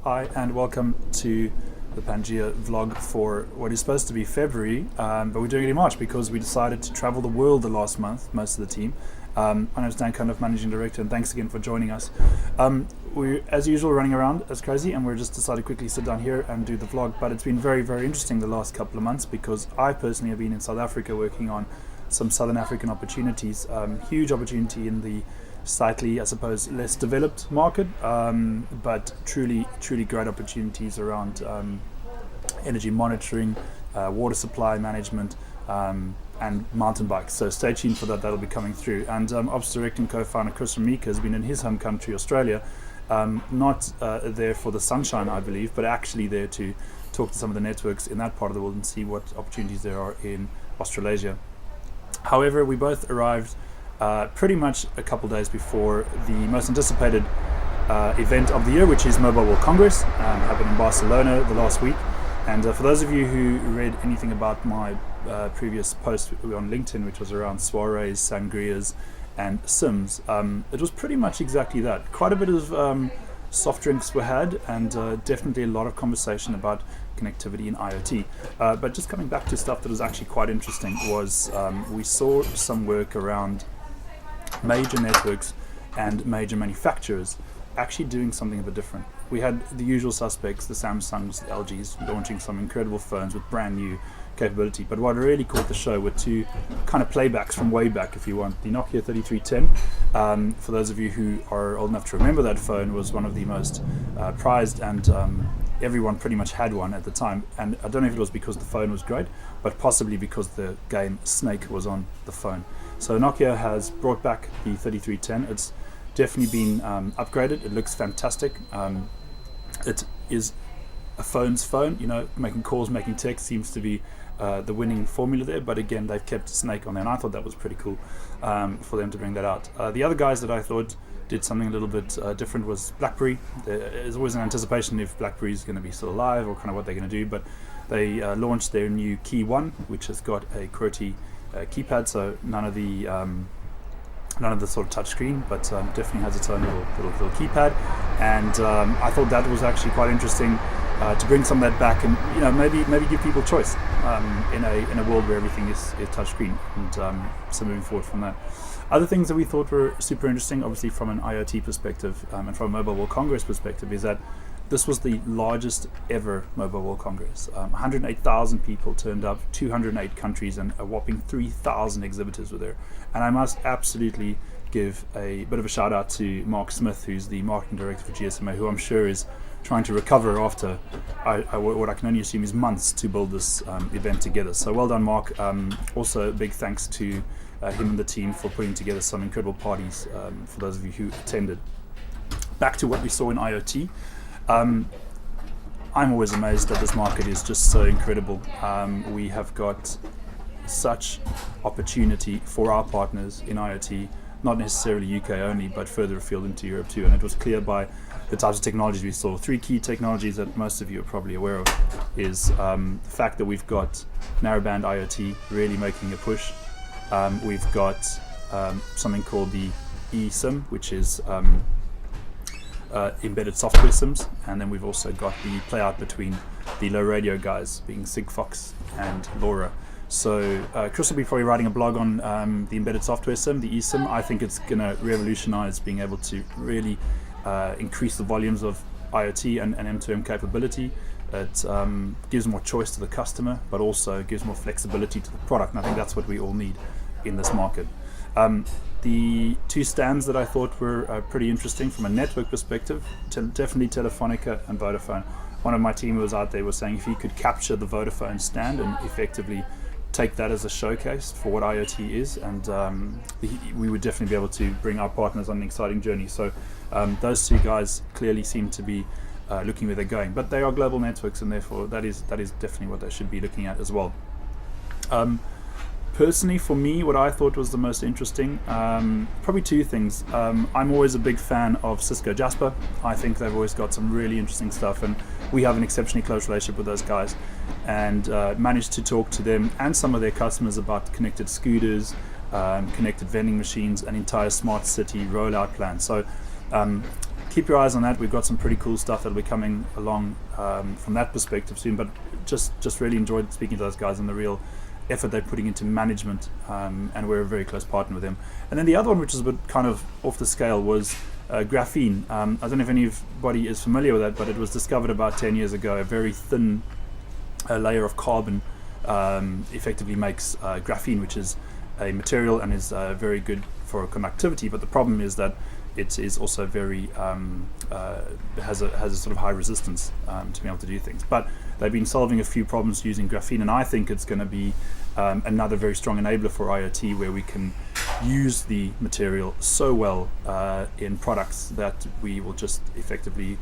Hi, and welcome to the Pangea vlog for what is supposed to be February, but we're doing it in March because we decided to travel the world the last month, most of the team. My name is Dan Cunliffe, Managing Director, and thanks again for joining us. We're, as usual, running around as crazy, and we're just decided to quickly sit down here and do the vlog, but it's been very, very interesting the last couple of months because I personally have been in South Africa working on some Southern African opportunities, huge opportunity in the slightly, I suppose, less developed market, but truly great opportunities around energy monitoring, water supply management, and mountain bikes. So stay tuned for that, that'll be coming through. And Ops Director and co-founder Chris Ramika has been in his home country, Australia, not there for the sunshine, I believe, but actually there to talk to some of the networks in that part of the world and see what opportunities there are in Australasia. However, we both arrived pretty much a couple days before the most anticipated event of the year, which is Mobile World Congress, happened in Barcelona the last week. And for those of you who read anything about my previous post on LinkedIn, which was around soirees, sangrias, and sims, it was pretty much exactly that. Quite a bit of soft drinks were had, and definitely a lot of conversation about connectivity in IoT. But just coming back to stuff that was actually quite interesting was we saw some work around major networks and major manufacturers actually doing something a bit different. We had the usual suspects, the Samsungs, the LGs, launching some incredible phones with brand new capability, but what really caught the show were two kind of playbacks from way back, if you want. The Nokia 3310, for those of you who are old enough to remember that phone, was one of the most prized, and everyone pretty much had one at the time. And I don't know if it was because the phone was great, but possibly because the game Snake was on the phone. So Nokia has brought back the 3310. It's definitely been upgraded. It looks fantastic. It is a phone's phone, you know, making calls, making text seems to be the winning formula there, but again, they've kept Snake on there, and I thought that was pretty cool for them to bring that out. The other guys that I thought did something a little bit different was BlackBerry. There's always an anticipation if BlackBerry is going to be still alive or kind of what they're going to do, but they launched their new Key 1, which has got a QWERTY keypad, so none of the sort of touch screen, but definitely has its own little keypad. And I thought that was actually quite interesting to bring some of that back, and maybe give people choice in a world where everything is touch screen, and so moving forward from that. Other things that we thought were super interesting, obviously from an IoT perspective and from a Mobile World Congress perspective, is that this was the largest ever Mobile World Congress. 108,000 people turned up, 208 countries, and a whopping 3,000 exhibitors were there. And I must absolutely give a bit of a shout out to Mark Smith, who's the marketing director for GSMA, who I'm sure is trying to recover after what I can only assume is months to build this event together. So well done, Mark. Also, big thanks to him and the team for putting together some incredible parties for those of you who attended. Back to what we saw in IoT. I'm always amazed that this market is just so incredible. We have got such opportunity for our partners in IoT, not necessarily UK only, but further afield into Europe too. And it was clear by the types of technologies we saw. Three key technologies that most of you are probably aware of is the fact that we've got narrowband IoT really making a push. We've got something called the eSIM, which is embedded software SIMs, and then we've also got the play out between the low radio guys, being Sigfox and LoRa. So Chris will be probably writing a blog on the embedded software SIM, the eSIM. I think it's going to revolutionize being able to really increase the volumes of IoT and M2M capability. It gives more choice to the customer, but also gives more flexibility to the product, and I think that's what we all need in this market. The two stands that I thought were pretty interesting from a network perspective, definitely Telefonica and Vodafone. One of my team was out there was saying if you could capture the Vodafone stand and effectively take that as a showcase for what IoT is, and we would definitely be able to bring our partners on an exciting journey. So those two guys clearly seem to be looking where they're going, but they are global networks, and therefore that is definitely what they should be looking at as well. Personally, for me, what I thought was the most interesting, probably two things. I'm always a big fan of Cisco Jasper. I think they've always got some really interesting stuff, and we have an exceptionally close relationship with those guys, and managed to talk to them and some of their customers about connected scooters, connected vending machines, and entire smart city rollout plans. So keep your eyes on that. We've got some pretty cool stuff that'll be coming along from that perspective soon. But just really enjoyed speaking to those guys and the real effort they're putting into management, and we're a very close partner with them. And then the other one, which is a bit kind of off the scale, was graphene. I don't know if anybody is familiar with that, but it was discovered about 10 years ago. A very thin layer of carbon effectively makes graphene, which is a material and is very good for conductivity. But the problem is that it is also very has a sort of high resistance to be able to do things. But they've been solving a few problems using graphene, and I think it's going to be another very strong enabler for IoT, where we can use the material so well in products that we will just effectively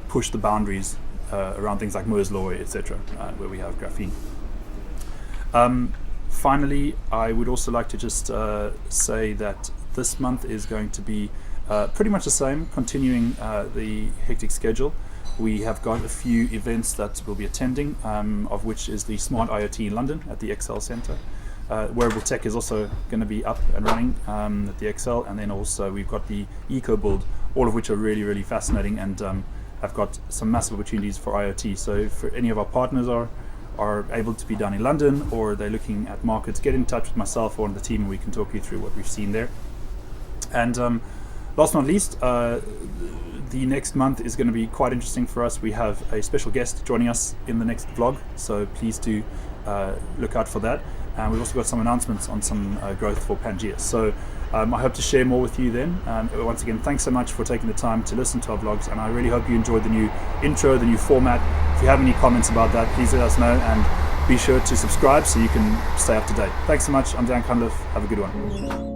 push the boundaries around things like Moore's law, etc., where we have graphene. Finally, I would also like to just say that this month is going to be pretty much the same, continuing the hectic schedule. We have got a few events that we'll be attending, of which is the Smart IoT in London at the Excel Centre. Wearable Tech is also going to be up and running at the Excel, and then also we've got the Eco Build, all of which are really, really fascinating and have got some massive opportunities for IoT. So if any of our partners are able to be done in London, or they're looking at markets, get in touch with myself or the team and we can talk you through what we've seen there. And last but not least, the next month is going to be quite interesting for us. We have a special guest joining us in the next vlog, so please do look out for that. And we've also got some announcements on some growth for Pangea. So I hope to share more with you then. Once again, thanks so much for taking the time to listen to our vlogs, and I really hope you enjoyed the new intro, the new format. If you have any comments about that, please let us know, and be sure to subscribe so you can stay up to date. Thanks so much. I'm Dan Cunliffe. Have a good one.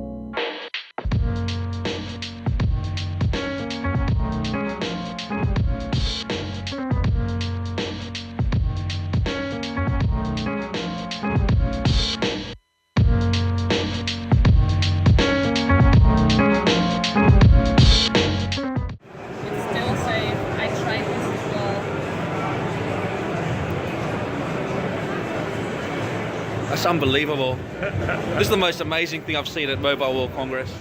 That's unbelievable. This is the most amazing thing I've seen at Mobile World Congress.